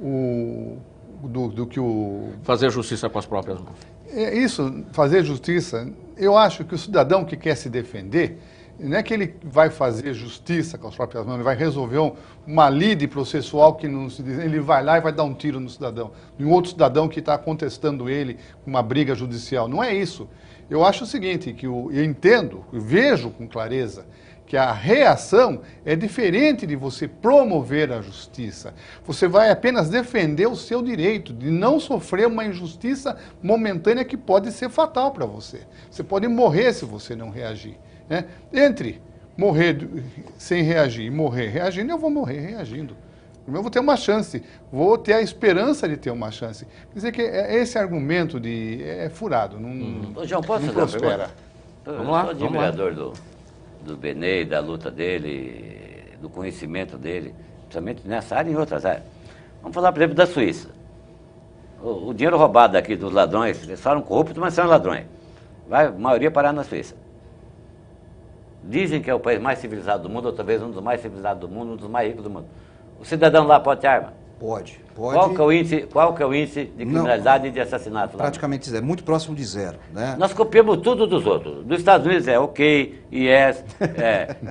do que o... Fazer justiça com as próprias mãos. Isso, fazer justiça, eu acho que o cidadão que quer se defender, não é que ele vai fazer justiça com as próprias mãos, ele vai resolver uma lide processual que não se diz, ele vai lá e vai dar um tiro no cidadão, em outro cidadão que está contestando ele com uma briga judicial. Não é isso. Eu acho o seguinte, que eu entendo, eu vejo com clareza, que a reação é diferente de você promover a justiça. Você vai apenas defender o seu direito de não sofrer uma injustiça momentânea que pode ser fatal para você. Você pode morrer se você não reagir. Né? Entre morrer sem reagir e morrer reagindo, eu vou morrer reagindo. Eu vou ter uma chance, vou ter a esperança de ter uma chance. Quer dizer que esse argumento é furado, não, João, posso não fazer uma prospera. pergunta? Vamos lá, Eu sou vamos lá. admirador do Benê, da luta dele, do conhecimento dele, principalmente nessa área e em outras áreas. Vamos falar, por exemplo, da Suíça. O dinheiro roubado aqui dos ladrões, eles falam corruptos, mas são ladrões. Vai a maioria parar na Suíça. Dizem que é o país mais civilizado do mundo, ou talvez um dos mais civilizados do mundo, um dos mais ricos do mundo. O cidadão lá pode ter arma? Pode. Qual que é o índice de criminalidade e de assassinato lá? Praticamente zero, muito próximo de zero. Né? Nós copiamos tudo dos outros. Dos Estados Unidos é ok, yes,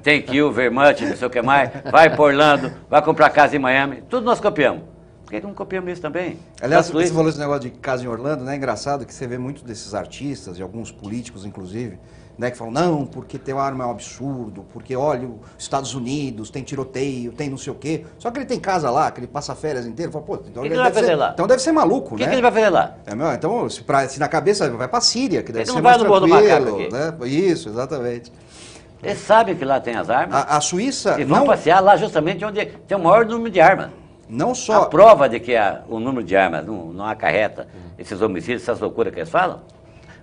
thank you very much, não sei o que mais. Vai para Orlando, vai comprar casa em Miami. Tudo nós copiamos. Por que não copiamos isso também? Aliás, você falou esse negócio de casa em Orlando, né? É engraçado que você vê muito desses artistas, e alguns políticos, inclusive, né, que falam, não, porque ter uma arma é um absurdo, porque, olha, os Estados Unidos tem tiroteio, tem não sei o quê. Só que ele tem casa lá, que ele passa férias inteiras, fala, pô, então ele vai fazer lá? Então deve ser maluco, O né? que ele vai fazer lá? Então, se na cabeça vai pra Síria, que deve Ele ser não vai mais no Morro do tranquilo, Macaco aqui. né? Isso, exatamente. Eles sabem que lá tem as armas A Suíça e vão não, passear lá justamente onde tem o maior número de armas. não só... A prova de que o número de armas não acarreta esses homicídios, essas loucuras que eles falam,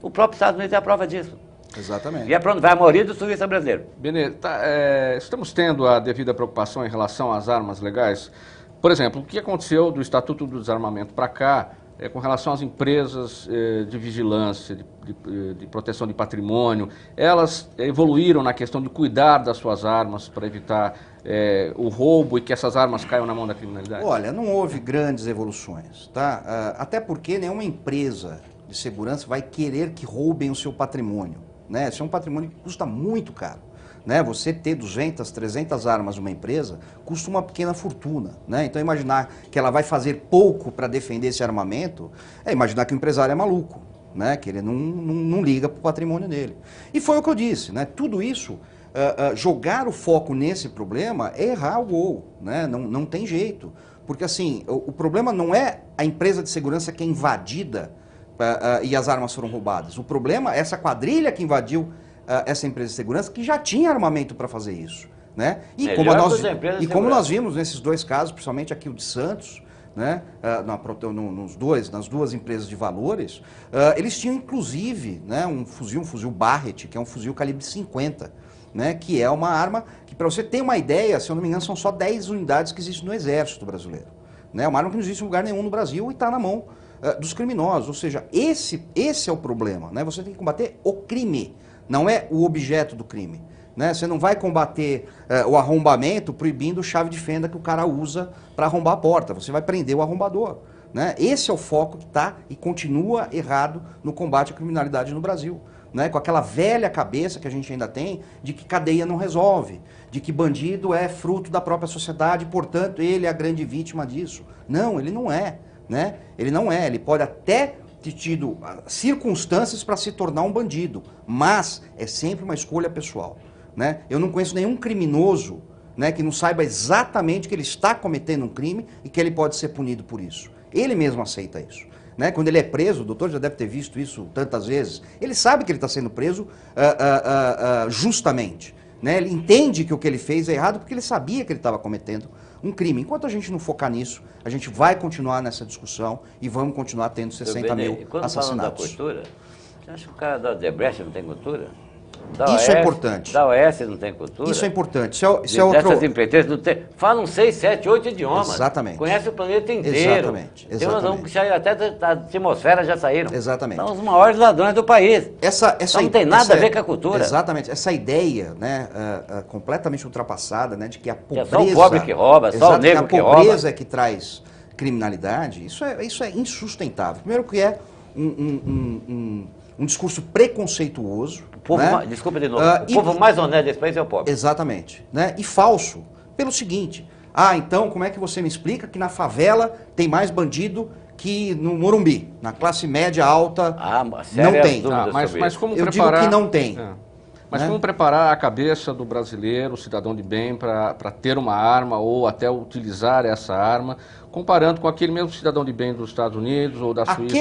o próprio Estados Unidos é a prova disso. Exatamente. E é para onde vai a maioria dos turistas brasileiros. Benê, estamos tendo a devida preocupação em relação às armas legais? Por exemplo, o que aconteceu do Estatuto do Desarmamento para cá com relação às empresas de vigilância, de proteção de patrimônio? Elas evoluíram na questão de cuidar das suas armas para evitar o roubo e que essas armas caiam na mão da criminalidade? Olha, não houve grandes evoluções, tá? Até porque nenhuma empresa de segurança vai querer que roubem o seu patrimônio, né? Isso é um patrimônio que custa muito caro, né? Você ter 200, 300 armas numa empresa custa uma pequena fortuna, né? Então imaginar que ela vai fazer pouco para defender esse armamento é imaginar que o empresário é maluco, né? Que ele não liga para o patrimônio dele. E foi o que eu disse, né? Tudo isso, jogar o foco nesse problema é errar o gol, né? Não tem jeito, porque assim, o problema não é a empresa de segurança que é invadida e as armas foram roubadas. O problema é essa quadrilha que invadiu essa empresa de segurança que já tinha armamento para fazer isso, né? E como nós vimos nesses dois casos, principalmente aqui o de Santos, né? Nas duas empresas de valores, eles tinham inclusive, né, um fuzil Barrett, que é um fuzil calibre 50, né, que é uma arma que, para você ter uma ideia, se eu não me engano, são só 10 unidades que existem no Exército Brasileiro. Né? Uma arma que não existe em lugar nenhum no Brasil e está na mão dos criminosos. Ou seja, esse é o problema. Né? Você tem que combater o crime, não é o objeto do crime. Né? Você não vai combater o arrombamento proibindo chave de fenda que o cara usa para arrombar a porta. Você vai prender o arrombador. Né? Esse é o foco que está e continua errado no combate à criminalidade no Brasil. Né? Com aquela velha cabeça que a gente ainda tem de que cadeia não resolve, de que bandido é fruto da própria sociedade, portanto ele é a grande vítima disso. Não, ele não é. Né? Ele não é. Ele pode até ter tido circunstâncias para se tornar um bandido, mas é sempre uma escolha pessoal. Né? Eu não conheço nenhum criminoso, né, que não saiba exatamente que ele está cometendo um crime e que ele pode ser punido por isso. Ele mesmo aceita isso. né? Quando ele é preso, o doutor já deve ter visto isso tantas vezes, ele sabe que ele está sendo preso justamente. Né? Ele entende que o que ele fez é errado porque ele sabia que ele estava cometendo um crime. Enquanto a gente não focar nisso, a gente vai continuar nessa discussão e vamos continuar tendo 60 mil assassinatos. Quando falam da cultura, você acha que o cara da Odebrecht não tem cultura? Isso é importante. Da OS não tem cultura? Isso é importante. Isso é outro... Dessas empreiteiras não tem. Falam 6, 7, 8 idiomas. Exatamente. Conhece o planeta inteiro. Exatamente. Tem umas que saíram até da atmosfera, já saíram. Exatamente. São os maiores ladrões do país. Então não tem nada a ver com a cultura. Exatamente. Essa ideia, né, completamente ultrapassada, né, de que a pobreza... É só o pobre que rouba, só o negro que rouba. A pobreza é que traz criminalidade, isso é insustentável. Primeiro que é um discurso preconceituoso. Né? Desculpa de novo, o povo mais honesto desse país é o pobre. Exatamente. Né? E falso, pelo seguinte, então como é que você me explica que na favela tem mais bandido que no Morumbi? Na classe média alta não tem. Mas como Eu preparar... digo que não tem. Mas como preparar a cabeça do brasileiro, o cidadão de bem, para ter uma arma ou até utilizar essa arma, comparando com aquele mesmo cidadão de bem dos Estados Unidos ou da Suíça?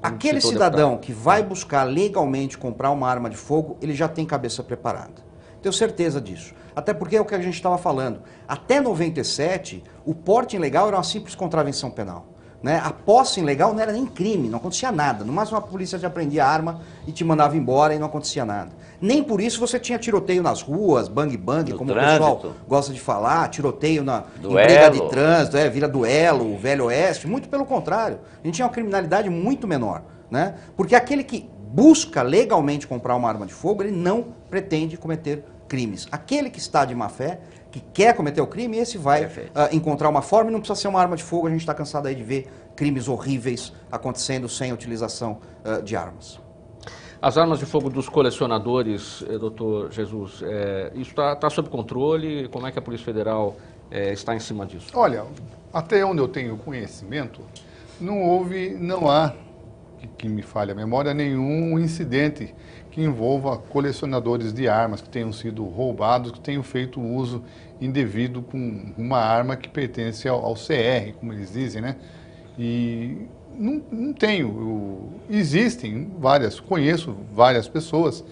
Aquele cidadão que vai buscar legalmente comprar uma arma de fogo, ele já tem cabeça preparada. Tenho certeza disso. Até porque é o que a gente estava falando. Até 97, o porte ilegal era uma simples contravenção penal. Né? A posse ilegal não era nem crime, não acontecia nada. No máximo a polícia te aprendia a arma e te mandava embora e não acontecia nada. Nem por isso você tinha tiroteio nas ruas, bang-bang, como trânsito. O pessoal gosta de falar, tiroteio em briga de trânsito, vira duelo, o Velho Oeste. Muito pelo contrário. A gente tinha uma criminalidade muito menor. Né? Porque aquele que busca legalmente comprar uma arma de fogo, ele não pretende cometer crimes. Aquele que está de má fé, que quer cometer o crime, esse vai encontrar uma forma e não precisa ser uma arma de fogo. A gente está cansado aí de ver crimes horríveis acontecendo sem a utilização de armas. As armas de fogo dos colecionadores, doutor Jesus, isso está sob controle? Como é que a Polícia Federal está em cima disso? Olha, até onde eu tenho conhecimento, não há, que me falha a memória, nenhum incidente que envolva colecionadores de armas que tenham sido roubados, que tenham feito uso indevido com uma arma que pertence ao CR, como eles dizem, né? E não tenho. Conheço várias pessoas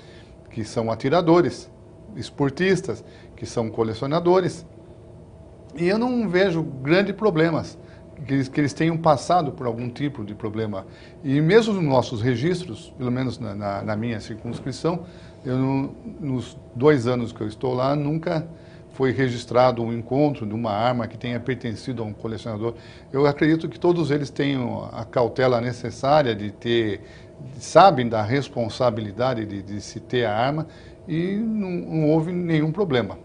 que são atiradores, esportistas, que são colecionadores, e eu não vejo grandes problemas. Que eles tenham passado por algum tipo de problema. E mesmo nos nossos registros, pelo menos na minha circunscrição, nos 2 anos que eu estou lá, nunca foi registrado um encontro de uma arma que tenha pertencido a um colecionador. Eu acredito que todos eles tenham a cautela necessária sabem da responsabilidade de se ter a arma e não houve nenhum problema.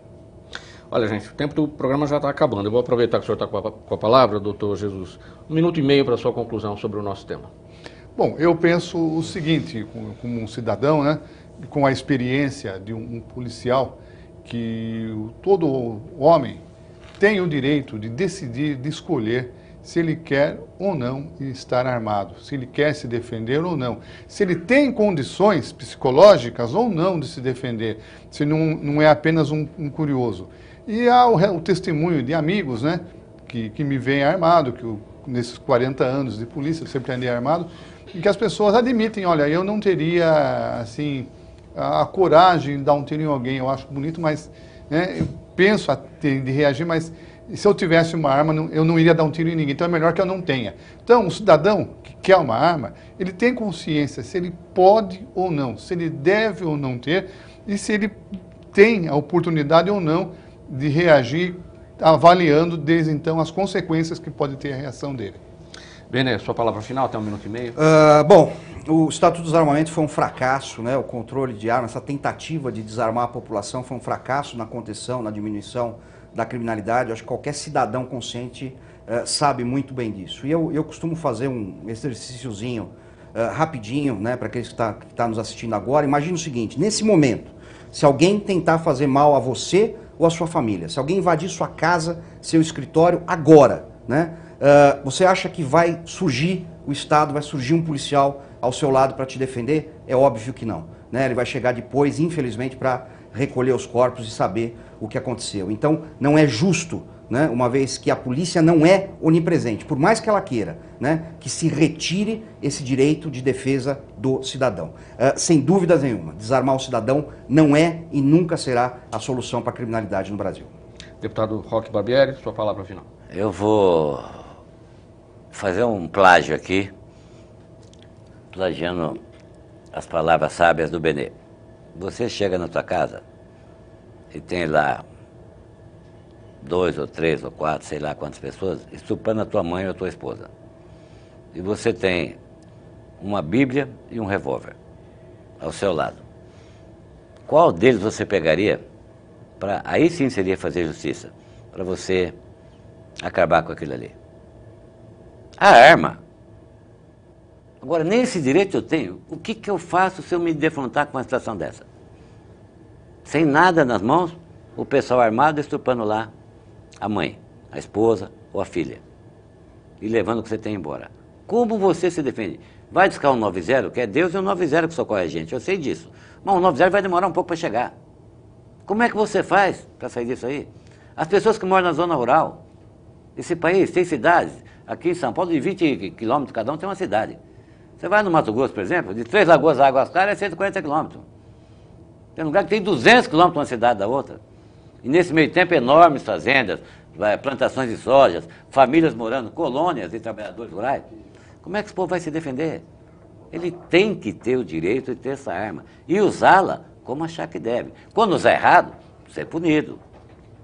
Olha, gente, o tempo do programa já está acabando. Eu vou aproveitar que o senhor está com a palavra, doutor Jesus. 1 minuto e meio para a sua conclusão sobre o nosso tema. Bom, eu penso o seguinte, como um cidadão, né, com a experiência de um policial, que todo homem tem o direito de decidir, de escolher se ele quer ou não estar armado, se ele quer se defender ou não, se ele tem condições psicológicas ou não de se defender, se não é apenas um curioso. E há o testemunho de amigos, né, que me veem armado, nesses 40 anos de polícia eu sempre andei armado, e que as pessoas admitem, olha, eu não teria, assim, a coragem de dar um tiro em alguém, eu acho bonito, mas eu penso de reagir, mas se eu tivesse uma arma, eu não iria dar um tiro em ninguém, então é melhor que eu não tenha. Então, o cidadão que quer uma arma, ele tem consciência se ele pode ou não, se ele deve ou não ter, e se ele tem a oportunidade ou não de reagir, avaliando desde então as consequências que pode ter a reação dele. Benê, sua palavra final, até 1 minuto e meio. Bom, o Estatuto do Desarmamento foi um fracasso, né? O controle de armas, essa tentativa de desarmar a população foi um fracasso na contenção, na diminuição da criminalidade. Eu acho que qualquer cidadão consciente sabe muito bem disso. E eu costumo fazer um exercíciozinho rapidinho, né, para aqueles que tá nos assistindo agora. Imagina o seguinte, nesse momento, se alguém tentar fazer mal a você ou a sua família, se alguém invadir sua casa, seu escritório, agora, né, você acha que vai surgir o Estado, vai surgir um policial ao seu lado para te defender? É óbvio que não. Né? Ele vai chegar depois, infelizmente, para recolher os corpos e saber o que aconteceu. Então, não é justo né, uma vez que a polícia não é onipresente, por mais que ela queira, né, que se retire esse direito de defesa do cidadão. Sem dúvidas nenhuma, desarmar o cidadão não é e nunca será a solução para a criminalidade no Brasil. Deputado Roque Barbieri, sua palavra final. Eu vou fazer um plágio aqui, plagiando as palavras sábias do Benê. Você chega na tua casa e tem lá 2 ou 3 ou 4, sei lá quantas pessoas, estuprando a tua mãe ou a tua esposa. E você tem uma Bíblia e um revólver ao seu lado. Qual deles você pegaria para, aí sim seria fazer justiça, para você acabar com aquilo ali? A arma. Agora, nem esse direito eu tenho. O que eu faço se eu me defrontar com uma situação dessa? Sem nada nas mãos, o pessoal armado estuprando lá a mãe, a esposa ou a filha, e levando o que você tem embora. Como você se defende? Vai discar um 90, que é Deus e um 90 que socorre a gente, eu sei disso. Mas um 90 vai demorar um pouco para chegar. Como é que você faz para sair disso aí? As pessoas que moram na zona rural, esse país tem cidades, aqui em São Paulo, de 20 quilômetros cada um tem uma cidade. Você vai no Mato Grosso, por exemplo, de Três Lagoas a Águas Claras é 140 quilômetros. Tem lugar que tem 200 quilômetros uma cidade da outra. E nesse meio tempo, enormes fazendas, plantações de sojas, famílias morando, colônias de trabalhadores rurais. Como é que esse povo vai se defender? Ele tem que ter o direito de ter essa arma e usá-la como achar que deve. Quando usar errado, ser punido.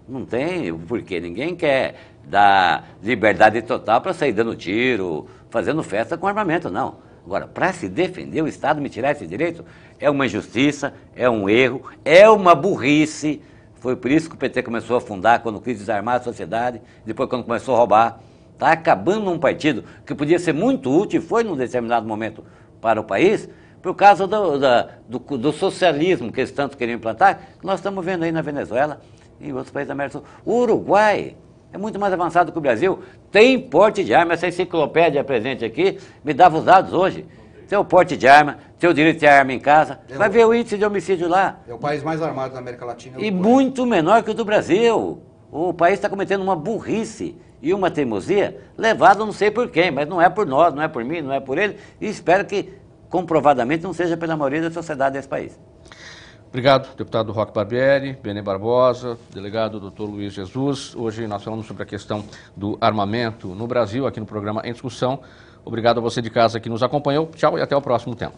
Não tem porquê. Ninguém quer dar liberdade total para sair dando tiro, fazendo festa com armamento, não. Agora, para se defender, o Estado me tirar esse direito é uma injustiça, é um erro, é uma burrice. Foi por isso que o PT começou a fundar, quando quis desarmar a sociedade, depois quando começou a roubar. Está acabando um partido que podia ser muito útil, e foi num determinado momento para o país, por causa do socialismo que eles tanto queriam implantar, que nós estamos vendo aí na Venezuela e em outros países da América do Sul. O Uruguai é muito mais avançado que o Brasil, tem porte de arma. Essa enciclopédia presente aqui me dava os dados hoje. Tem o porte de arma, tem o direito de ter arma em casa, vai ver o índice de homicídio lá. É o país mais armado da América Latina. E muito menor que o do Brasil. O país está cometendo uma burrice e uma teimosia levada não sei por quem, mas não é por nós, não é por mim, não é por ele, e espero que comprovadamente não seja pela maioria da sociedade desse país. Obrigado, deputado Roque Barbieri, Benê Barbosa, delegado Dr. Luiz Jesus. Hoje nós falamos sobre a questão do armamento no Brasil, aqui no programa Em Discussão. Obrigado a você de casa que nos acompanhou. Tchau e até o próximo tema.